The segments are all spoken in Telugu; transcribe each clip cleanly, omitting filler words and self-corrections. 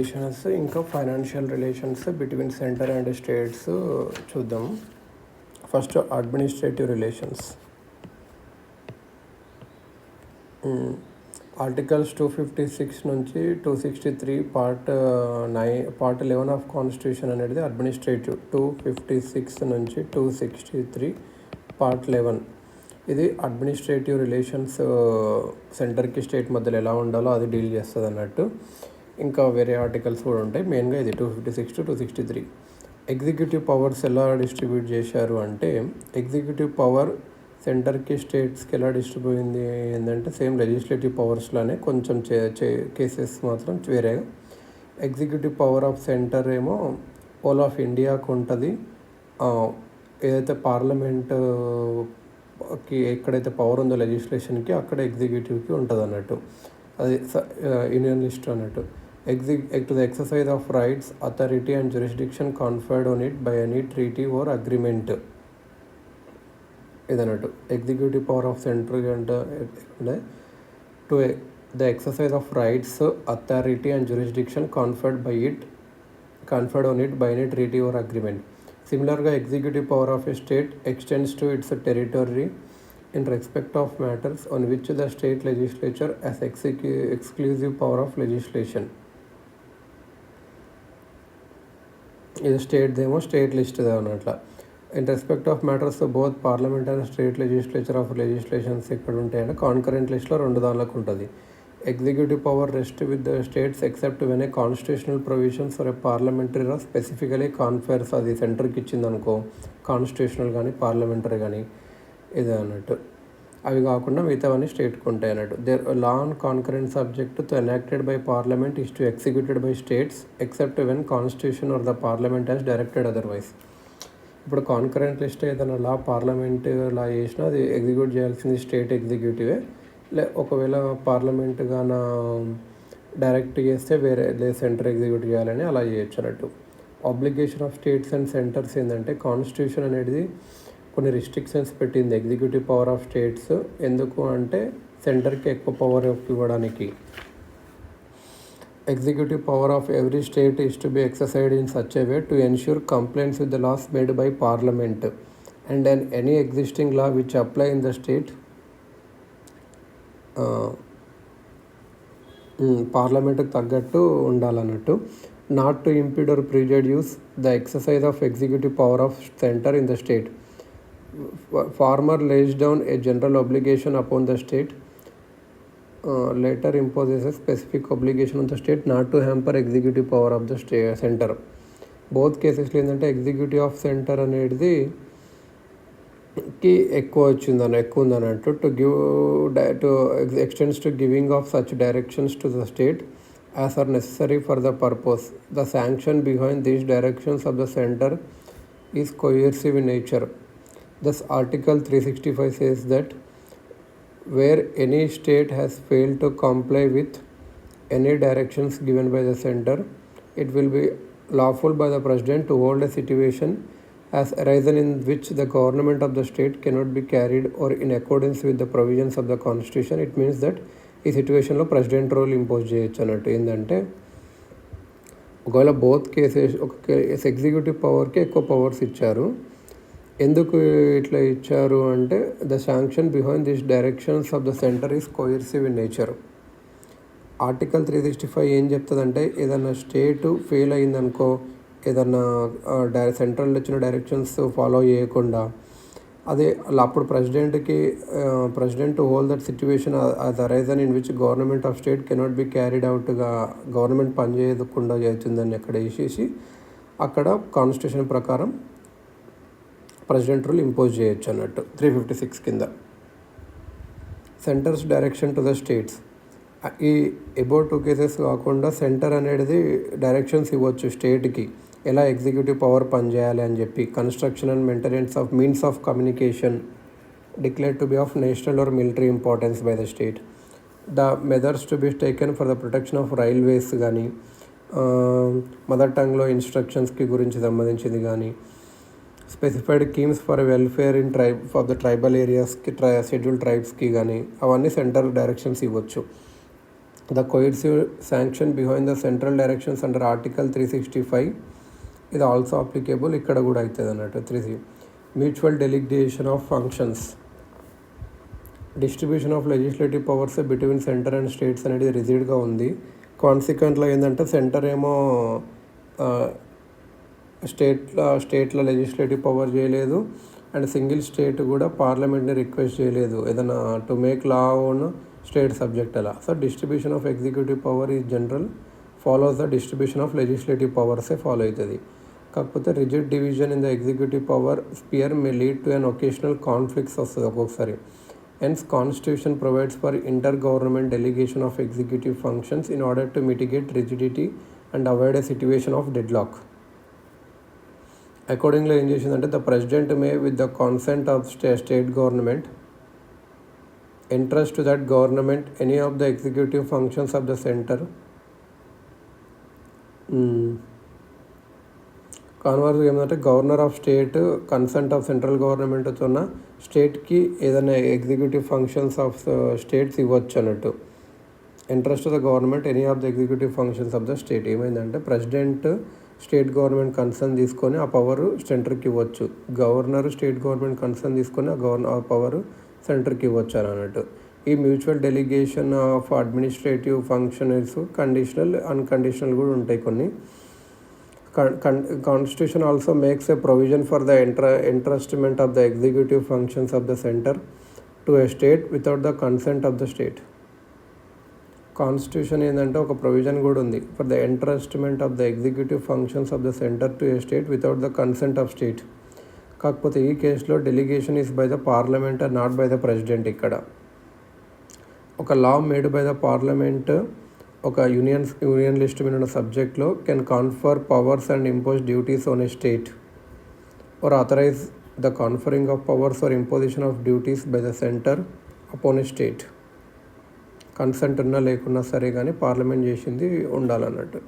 రిలేషన్స్ ఇంకా financial relations between centre and states చూద్దాం. First administrative relations. ఆర్టికల్స్ 256 నుంచి 263 పార్ట్ 11 ఆఫ్ కాన్స్టిట్యూషన్ అనేది అడ్మినిస్ట్రేటివ్. 256 నుంచి 263 పార్ట్ 11 ఇది అడ్మినిస్ట్రేటివ్ రిలేషన్స్ సెంటర్కి స్టేట్ మధ్యలో ఎలా ఉండాలో అది డీల్ చేస్తుంది అన్నట్టు. ఇంకా వేరే ఆర్టికల్స్ కూడా ఉంటాయి. మెయిన్గా ఇది 256 to 263. ఎగ్జిక్యూటివ్ పవర్స్ ఎలా డిస్ట్రిబ్యూట్ చేశారు అంటే, ఎగ్జిక్యూటివ్ పవర్ సెంటర్కి స్టేట్స్కి ఎలా డిస్ట్రిబ్యూట్ అయింది ఏంటంటే సేమ్ లెజిస్లేటివ్ పవర్స్లోనే కొంచెం కేసెస్ మాత్రం వేరేగా. ఎగ్జిక్యూటివ్ పవర్ ఆఫ్ సెంటర్ ఏమో ఆల్ ఆఫ్ ఇండియాకు ఉంటుంది. ఏదైతే పార్లమెంట్కి ఎక్కడైతే పవర్ ఉందో లెజిస్లేషన్కి అక్కడ ఎగ్జిక్యూటివ్కి ఉంటుంది అన్నట్టు. అది యూనియన్ లిస్ట్ అన్నట్టు. To the exercise of rights, authority and jurisdiction conferred on it by any treaty or agreement. ఇదన్నట్టు ఎగ్జిక్యూటివ్ పవర్ ఆఫ్ సెంటర్ అంటే to the exercise of rights, authority and jurisdiction conferred on it by any treaty or agreement. Similarly, executive power of a state extends to its territory in respect of matters on which the state legislature has exclusive power of legislation. ఇది స్టేట్ లిస్ట్ అన్నట్ల. In respect of matters both parliament and state legislature of legislations ఇక్కడ ఉంటాయంటే కాన్కరెంట్ లిస్ట్లో 2 దానిలోకి ఉంటుంది. Executive power rest with the states except when a constitutional provisions for a parliamentary law specifically confers. అది సెంటర్కి ఇచ్చిందనుకో, కాన్స్టిట్యూషనల్ కానీ పార్లమెంటరీ కానీ ఇది అన్నట్టు. అవి కాకుండా మిగతావన్నీ స్టేట్కి ఉంటాయి అన్నట్టు. There law on concurrent subject తో enacted by parliament is to executed by states except when constitution or the parliament has directed otherwise. ఇప్పుడు కాన్కరెంట్ లిస్ట్ ఏదైనా లా పార్లమెంట్ లా చేసినా అది ఎగ్జిక్యూట్ చేయాల్సింది స్టేట్ ఎగ్జిక్యూటివే. ఒకవేళ పార్లమెంట్ గాన డైరెక్ట్ చేస్తే వేరే సెంటర్ ఎగ్జిక్యూట్ చేయాలని అలా చేయొచ్చు అన్నట్టు. Obligation of states and centres ఏంటంటే, కాన్స్టిట్యూషన్ అనేది కొన్ని రిస్ట్రిక్షన్స్ పెట్టింది ఎగ్జిక్యూటివ్ పవర్ ఆఫ్ స్టేట్స్. ఎందుకు అంటే సెంటర్కి ఎక్కువ పవర్ ఇవ్వడానికి. Executive power of every state is to be exercised in such a way to ensure complaints with the laws made by parliament and any existing law which apply in the state. పార్లమెంట్కి తగ్గట్టు ఉండాలన్నట్టు. Not to impede or prejudice the exercise of executive power of centre in the state. Farmer lays down a general obligation upon the state, later imposes a specific obligation on the state not to hamper executive power of the center. Both కేసెస్లో ఏంటంటే ఎగ్జిక్యూటివ్ ఆఫ్ సెంటర్ అనేది ఎక్కువ ఉందన్నట్టు. To extends to giving of such directions to the state as are necessary for the purpose. The sanction behind these directions of the centre is coercive in nature. Thus, Article 365 says that where any state has failed to comply with any directions given by the center, it will be lawful by the president to hold a situation has arisen in which the government of the state cannot be carried or in accordance with the provisions of the constitution. It means that ఈ సిచ్యువేషన్లో ప్రెసిడెంట్ రోల్ ఇంపోజ్ చేయొచ్చు అన్నట్టు. ఏంటంటే ఒకవేళ బోత్ కేసెస్ ఒక ఎగ్జిక్యూటివ్ పవర్కి ఎక్కువ పవర్స్ ఇచ్చారు. ఎందుకు ఇట్లా ఇచ్చారు అంటే, the sanction behind this directions of the centre is coercive in nature. Article 365 ఏం చెప్తుందంటే, ఏదైనా స్టేటు ఫెయిల్ అయిందనుకో, ఏదన్నా సెంట్రల్ ఇచ్చిన డైరెక్షన్స్ ఫాలో చేయకుండా, అదే అప్పుడు president hold that situation as arisen in which government of state cannot be carried అవుట్గా గవర్నమెంట్ పనిచేయకుండా చేస్తుందని అక్కడ వేసేసి అక్కడ కాన్స్టిట్యూషన్ ప్రకారం ప్రెసిడెంట్ రూల్ ఇంపోజ్ చేయొచ్చు అన్నట్టు 356 కింద. Centres direction to the states. ఈ అబౌట్ 2 కేసెస్ కాకుండా సెంటర్ అనేది డైరెక్షన్స్ ఇవ్వచ్చు స్టేట్కి ఎలా ఎగ్జిక్యూటివ్ పవర్ పనిచేయాలి అని చెప్పి. Construction and maintenance of means of communication declared to be of national or military importance by the state. The methods to be taken for the protection of railways కానీ, మదర్ టంగ్లో ఇన్స్ట్రక్షన్స్కి గురించి సంబంధించింది కానీ, specified schemes for welfare in for the tribal ఏరియాస్కి షెడ్యూల్ ట్రైబ్స్కి కానీ అవన్నీ సెంటర్ డైరెక్షన్స్ ఇవ్వచ్చు. The coercive sanction behind the central directions under article 365 ఇది ఆల్సో అప్లికేబుల్, ఇక్కడ కూడా అవుతుంది అన్నట్టు. 3 mutual delegation of functions, distribution of legislative powers between centre and states అనేది రిజిడ్గా ఉంది. కాన్సిక్వెంట్లో ఏంటంటే సెంటర్ ఏమో స్టేట్లో లెజిస్లేటివ్ పవర్ చేయలేదు, అండ్ సింగిల్ స్టేట్ కూడా పార్లమెంట్ని రిక్వెస్ట్ చేయలేదు ఏదైనా to make law on state subject అలా. So distribution of executive power is general follows the distribution of legislative పవర్సే ఫాలో అవుతుంది. కాకపోతే rigid division in the executive power sphere may lead to an occasional conflicts వస్తుంది ఒక్కొక్కసారి. Hence constitution provides for inter government delegation of executive functions in order to mitigate rigidity and avoid a situation of deadlock. అకార్డింగ్లో ఏం చేసిందంటే the president may with the consent of state government entrust to that government any of the executive functions of the center. Converse ఏమంటే governor of state consent of central government ఉన్న స్టేట్కి ఏదైనా ఎగ్జిక్యూటివ్ ఫంక్షన్స్ ఆఫ్ స్టేట్స్ ఇవ్వచ్చు అన్నట్టు. Entrust the government any of the executive functions of the state. ఏమైందంటే ప్రెసిడెంట్ స్టేట్ గవర్నమెంట్ కన్సర్న్ తీసుకొని ఆ పవర్ సెంటర్కి ఇవ్వచ్చు, గవర్నర్ స్టేట్ గవర్నమెంట్ కన్సర్న్ తీసుకొని ఆ పవర్ సెంటర్కి ఇవ్వచ్చు అని అన్నట్టు. ఈ mutual delegation of administrative functionaries conditional unconditional కూడా ఉంటాయి కొన్ని. Constitution also makes a provision for the entrustment of the executive functions of the centre to a state without the consent of the state. Constitution ఏంటంటే ఒక ప్రొవిజన్ కూడా ఉంది for the entrustment of the executive functions of the centre to A state without the consent of state. కాకపోతే ఈ కేసులో delegation is by the parliament and not by the president. ఇక్కడ ఒక law made by the parliament ఒక యూనియన్ లిస్ట్ మీద ఉన్న సబ్జెక్ట్లో can confer powers and impose duties on a state or authorise the conferring of powers or imposition of duties by the centre upon a state. Consent ఉన్నా లేకున్నా సరే కానీ పార్లమెంట్ చేసింది ఉండాలన్నట్టు.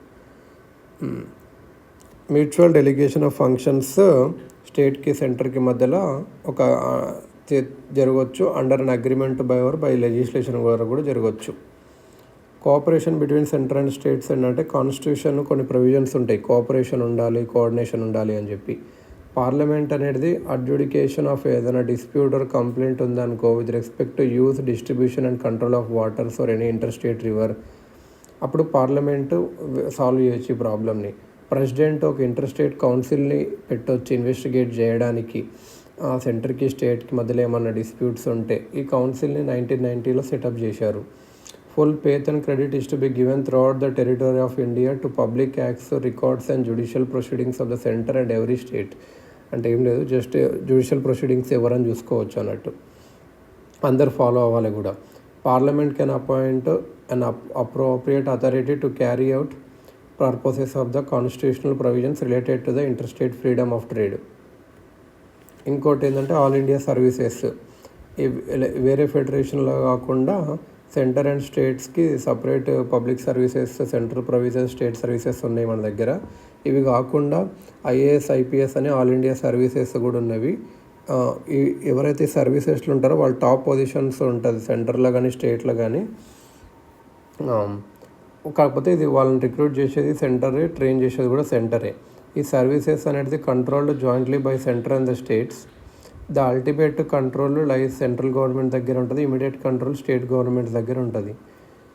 మ్యూచువల్ డెలిగేషన్ ఆఫ్ ఫంక్షన్స్ స్టేట్కి సెంటర్కి మధ్యలో ఒక జరగవచ్చు under an agreement by legislation ద్వారా కూడా జరగవచ్చు. Cooperation between centre and states ఏంటంటే కాన్స్టిట్యూషన్ కొన్ని ప్రొవిజన్స్ ఉంటాయి, కోఆపరేషన్ ఉండాలి, కోఆర్డినేషన్ ఉండాలి అని చెప్పి. పార్లమెంట్ అనేది అడ్జుడికేషన్ ఆఫ్ ఏదైనా డిస్ప్యూట్ ఆర్ కంప్లైంట్ ఉందనుకో with respect to use distribution and control of waters or any inter state river, అప్పుడు పార్లమెంటు సాల్వ్ చేయొచ్చు ఈ ప్రాబ్లమ్ని. ప్రెసిడెంట్ ఒక ఇంటర్ స్టేట్ కౌన్సిల్ని పెట్టవచ్చు ఇన్వెస్టిగేట్ చేయడానికి సెంటర్కి స్టేట్కి మధ్యలో ఏమన్నా డిస్ప్యూట్స్ ఉంటే. ఈ కౌన్సిల్ని 1990లో సెటప్ చేశారు. Full faith and credit is to be given through out the territory of India to public acts, records and judicial proceedings of the centre and every state. అంటే ఏం లేదు, జస్ట్ జ్యుడిషియల్ ప్రొసీడింగ్స్ ఎవరని చూసుకోవచ్చు అన్నట్టు, అందరు ఫాలో అవ్వాలి కూడా. Parliament can appoint an appropriate authority to carry out purposes of the constitutional provisions related to the interstate freedom of trade. ఇంకోటి ఏంటంటే ఆల్ ఇండియా సర్వీసెస్, వేరే ఫెడరేషన్లో కాకుండా సెంటర్ అండ్ స్టేట్స్కి separate public services, central provisions, state services ఉన్నాయి మన దగ్గర. ఇవి కాకుండా ఐఏఎస్, ఐపీఎస్ అని ఆల్ ఇండియా సర్వీసెస్ కూడా ఉన్నవి. ఎవరైతే సర్వీసెస్లో ఉంటారో వాళ్ళు టాప్ పొజిషన్స్ ఉంటుంది సెంటర్లో కానీ స్టేట్లో కానీ. కాకపోతే ఇది వాళ్ళని రిక్రూట్ చేసేది సెంటరే, ట్రైన్ చేసేది కూడా సెంటరే. ఈ సర్వీసెస్ అనేది controlled jointly by centre and the states. The ultimate control లైజ్ central government దగ్గర ఉంటుంది, ఇమీడియట్ కంట్రోల్ స్టేట్ గవర్నమెంట్ దగ్గర ఉంటుంది.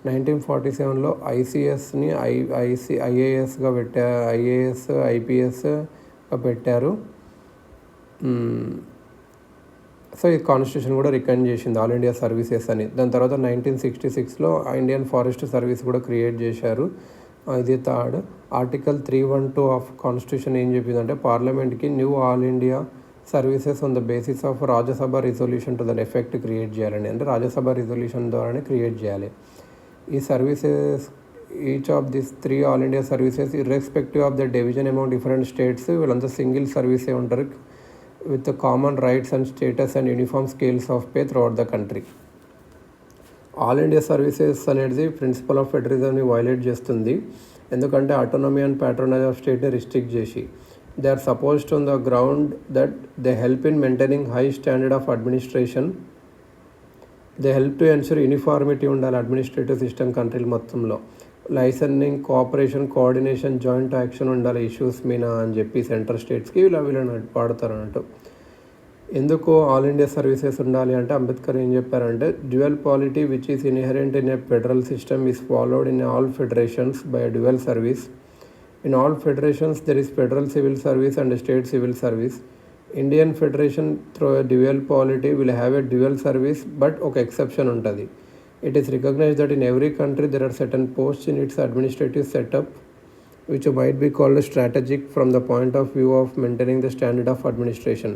1947లో ఐసిఎస్ని ఐఏఎస్గా ఐఏఎస్, ఐపీఎస్గా పెట్టారు. సో ఈ కాన్స్టిట్యూషన్ కూడా రికమెండ్ చేసింది ఆల్ ఇండియా సర్వీసెస్ అని. దాని తర్వాత 1966లో ఇండియన్ ఫారెస్ట్ సర్వీస్ కూడా క్రియేట్ చేశారు. ఇది థర్డ్. ఆర్టికల్ 312 ఆఫ్ కాన్స్టిట్యూషన్ ఏం చెప్పిందంటే పార్లమెంట్కి new all India services on the basis of Rajya Sabha resolution to that effect create చేయాలని, అంటే రాజ్యసభ రిజల్యూషన్ ద్వారానే క్రియేట్ చేయాలి. ఈ services each of this 3 all India services irrespective of the division amount different states, వీళ్ళంతా సింగిల్ సర్వీసే ఉంటారు with common rights and status and uniform scales of pay throughout the country. All India services అనేది ప్రిన్సిపల్ ఆఫ్ ఫెడరలిజంని వైలేట్ చేస్తుంది. ఎందుకంటే ఆటోనమీ అండ్ ప్యాట్రోనేజ్ ఆఫ్ స్టేట్ని రిస్ట్రిక్ట్ చేసి they are supposed on the ground that they help in maintaining high standard of administration they help to ensure uniformity ఉండాలి అడ్మినిస్ట్రేటివ్ సిస్టమ్ కంట్రీలు మొత్తంలో. Licensing, cooperation, coordination, joint action ఉండాలి ఇష్యూస్ మీద అని చెప్పి సెంట్రల్ స్టేట్స్కి వీళ్ళని వాడతారు అన్నట్టు. ఎందుకు ఆల్ ఇండియా సర్వీసెస్ ఉండాలి అంటే అంబేద్కర్ ఏం చెప్పారంటే, dual polity which is inherent in a federal system is followed in all federations by dual service. In all federations there is federal civil service and state civil service. Indian federation through dual polity will have a dual service, but ఒక ఎక్సెప్షన్ ఉంటుంది. It is recognized that in every country there are certain posts in its administrative setup which might be called strategic from the point of view of maintaining the standard of administration.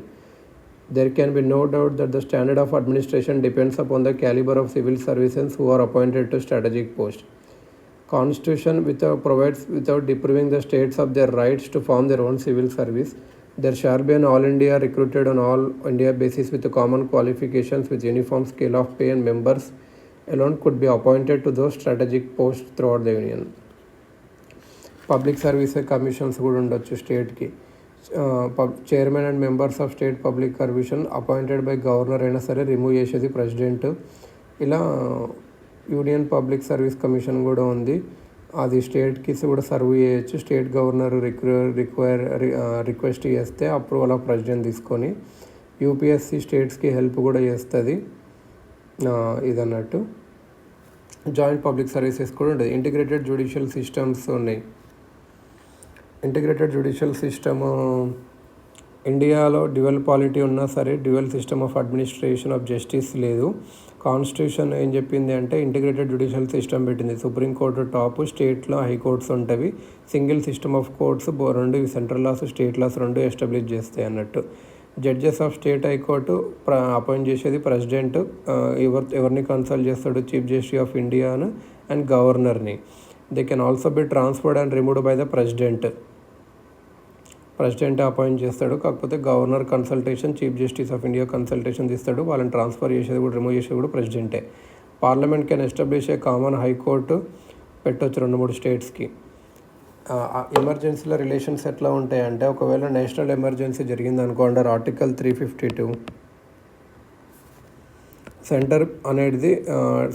There can be no doubt that the standard of administration depends upon the caliber of civil servants who are appointed to strategic posts. Constitution provides without depriving the states of their rights to form their own civil service. There shall be an all India recruited on all India basis with common qualifications with uniform scale of pay, and members alone could be appointed to those strategic posts throughout the union. Public service commissions కూడా ఉండొచ్చు స్టేట్కి. Chairman and members of state public commission appointed by governor అయినా సరే రిమూవ్ చేసేది ప్రెసిడెంట్. ఇలా యూనియన్ పబ్లిక్ సర్వీస్ కమిషన్ కూడా ఉంది, అది స్టేట్కి కూడా సర్వ్ చేయొచ్చు. స్టేట్ గవర్నర్ రిక్వెస్ట్ చేస్తే అప్రూవల్ ఆఫ్ ప్రెసిడెంట్ తీసుకొని యూపీఎస్సీ స్టేట్స్కి హెల్ప్ కూడా చేస్తుంది ఇదన్నట్టు. జాయింట్ పబ్లిక్ సర్వీసెస్ కూడా ఉంటుంది. ఇంటిగ్రేటెడ్ జ్యుడిషియల్ సిస్టమ్స్ ఉన్నాయి. ఇంటిగ్రేటెడ్ జ్యుడిషియల్ సిస్టమ్ ఇండియాలో డ్యువల్ పాలిటీ ఉన్నా సరే dual system of administration of justice లేదు. కాన్స్టిట్యూషన్ ఏం చెప్పింది అంటే ఇంటిగ్రేటెడ్ జ్యుడిషియల్ సిస్టమ్ పెట్టింది. సుప్రీంకోర్టు టాప్, స్టేట్లో హైకోర్ట్స్ ఉంటాయి. సింగిల్ సిస్టమ్ ఆఫ్ కోర్ట్స్ రెండు సెంట్రల్ లాస్, స్టేట్ లాస్ రెండు ఎస్టాబ్లిష్ చేస్తాయి అన్నట్టు. Judges of state high court appoint చేసేది ప్రెసిడెంట్. ఎవరిని కన్సల్ట్ చేస్తాడు? చీఫ్ జస్టిస్ ఆఫ్ ఇండియాను అండ్ గవర్నర్ని. They can also be transferred and removed by the president. President appoint చేస్తాడు, కాకపోతే governor consultation, chief justice of India consultation తీస్తాడు. వాళ్ళని ట్రాన్స్ఫర్ చేసేది కూడా, రిమూవ్ చేసేది కూడా ప్రెసిడెంటే. Parliament can establish a common high court పెట్టవచ్చు 2-3 స్టేట్స్కి. ఎమర్జెన్సీలో రిలేషన్స్ ఎట్లా ఉంటాయంటే, ఒకవేళ నేషనల్ ఎమర్జెన్సీ జరిగింది అనుకో under article 352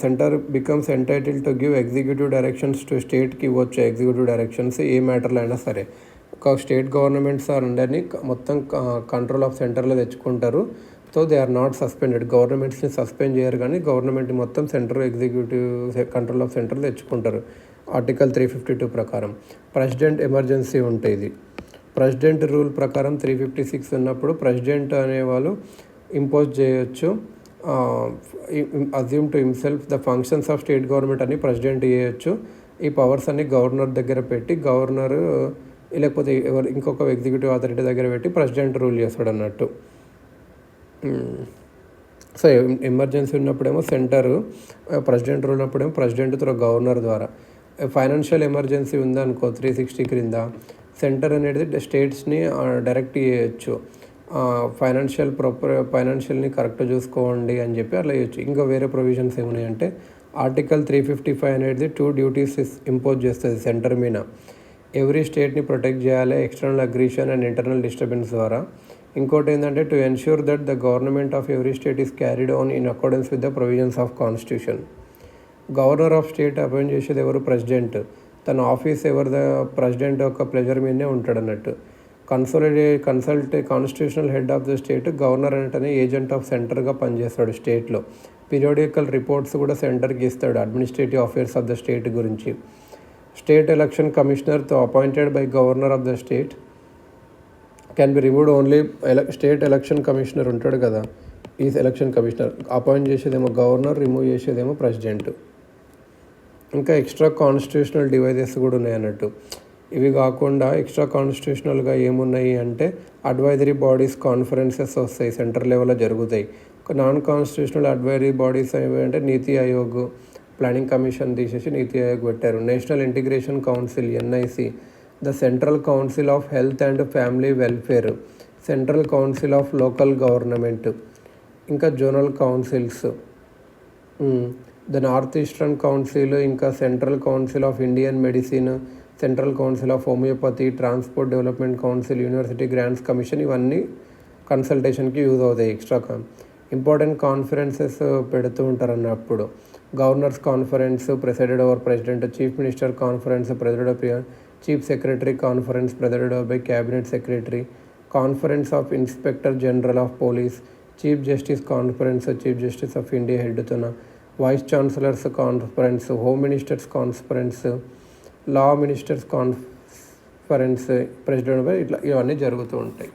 centre becomes entitle to give executive directions to స్టేట్కి ఇవ్వచ్చు. ఎగ్జిక్యూటివ్ డైరెక్షన్స్ ఏ మ్యాటర్లో అయినా సరే. ఒక స్టేట్ గవర్నమెంట్స్ అందరినీ మొత్తం కంట్రోల్ ఆఫ్ సెంటర్లో తెచ్చుకుంటారు. So they are not suspended. గవర్నమెంట్స్ని సస్పెండ్ చేయరు, కానీ గవర్నమెంట్ మొత్తం centre executive control of centre తెచ్చుకుంటారు ఆర్టికల్ 352 ప్రకారం. ప్రెసిడెంట్ ఎమర్జెన్సీ ఉంటుంది. ప్రెసిడెంట్ రూల్ ప్రకారం 356 ఉన్నప్పుడు ప్రెసిడెంట్ అనేవాళ్ళు ఇంపోజ్ చేయొచ్చు. Assume to himself the functions of state government అని ప్రెసిడెంట్ చేయొచ్చు. ఈ పవర్స్ అన్ని గవర్నర్ దగ్గర పెట్టి, గవర్నర్ లేకపోతే ఇంకొక ఎగ్జిక్యూటివ్ అథారిటీ దగ్గర పెట్టి ప్రెసిడెంట్ రూల్ చేస్తాడు అన్నట్టు. సో ఎమర్జెన్సీ ఉన్నప్పుడేమో సెంటరు, ప్రెసిడెంట్ రూల్ ఉన్నప్పుడేమో ప్రెసిడెంట్ త్రూ గవర్నర్ ద్వారా. ఫైనాన్షియల్ ఎమర్జెన్సీ ఉందనుకో 360 క్రింద సెంటర్ అనేది స్టేట్స్ని డైరెక్ట్ చేయొచ్చు. ఫైనాన్షియల్ని కరెక్ట్ చూసుకోండి అని చెప్పి అట్లా చేయొచ్చు. ఇంకా వేరే ప్రొవిజన్స్ ఏమున్నాయంటే, ఆర్టికల్ 355 అనేది 2 డ్యూటీస్ ఇంపోజ్ చేస్తుంది సెంటర్ మీద. ఎవ్రీ స్టేట్ని ప్రొటెక్ట్ చేయాలి external aggression and internal disturbance ద్వారా. ఇంకోటి ఏంటంటే, to ensure that the government of every state is carried on in accordance with the provisions of constitution. Governor of state appoint చేసేది ఎవరు? ప్రెసిడెంట్. తన ఆఫీస్ ప్రెసిడెంట్ యొక్క ప్లెజర్ మీదనే ఉంటాడు అన్నట్టు. Constitutional head of the state governor అంటే ఏజెంట్ ఆఫ్ సెంటర్గా పనిచేస్తాడు స్టేట్లో. పీరియాడికల్ రిపోర్ట్స్ కూడా సెంటర్కి ఇస్తాడు administrative affairs of the state గురించి. స్టేట్ ఎలక్షన్ కమిషనర్తో appointed by governor of the state can be removed only. State election commissioner ఉంటాడు కదా, ఈ ఎలక్షన్ కమిషనర్ అపాయింట్ చేసేదేమో గవర్నర్, రిమూవ్ చేసేదేమో ప్రెసిడెంట్. ఇంకా ఎక్స్ట్రా కాన్స్టిట్యూషనల్ డివైజెస్ కూడా ఉన్నాయి అన్నట్టు. ఇవి కాకుండా ఎక్స్ట్రా కాన్స్టిట్యూషనల్గా ఏమున్నాయి అంటే, అడ్వైజరీ బాడీస్ కాన్ఫరెన్సెస్ వస్తాయి, సెంటర్ లెవెల్లో జరుగుతాయి. నాన్ కాన్స్టిట్యూషనల్ అడ్వైజరీ బాడీస్ ఏమంటే నీతి ఆయోగ్, ప్లానింగ్ కమిషన్ తీసేసి నీతి ఆయోగ్ పెట్టారు. National integration council NIC, the central council of health and family welfare, central council of local government, ఇంకా zonal councils, the north eastern council, ఇంకా central council of Indian medicine, central council of homoeopathy, transport development council, university grants commission, ఇవన్నీ కన్సల్టేషన్కి యూజ్ అవుతాయి. ఎక్స్ట్రా ఇంపార్టెంట్ కాన్ఫరెన్సెస్ పెడుతూ ఉంటారు అన్నప్పుడు governors conference presided over president, chief minister conference presided by chief secretary conference presided by cabinet secretary, conference of inspector general of police, chief justice conference chief justice of India హెడ్తోన, vice chancellors conference, home ministers conference, law ministers conference president by ఇట్లా ఇవన్నీ జరుగుతూ ఉంటాయి.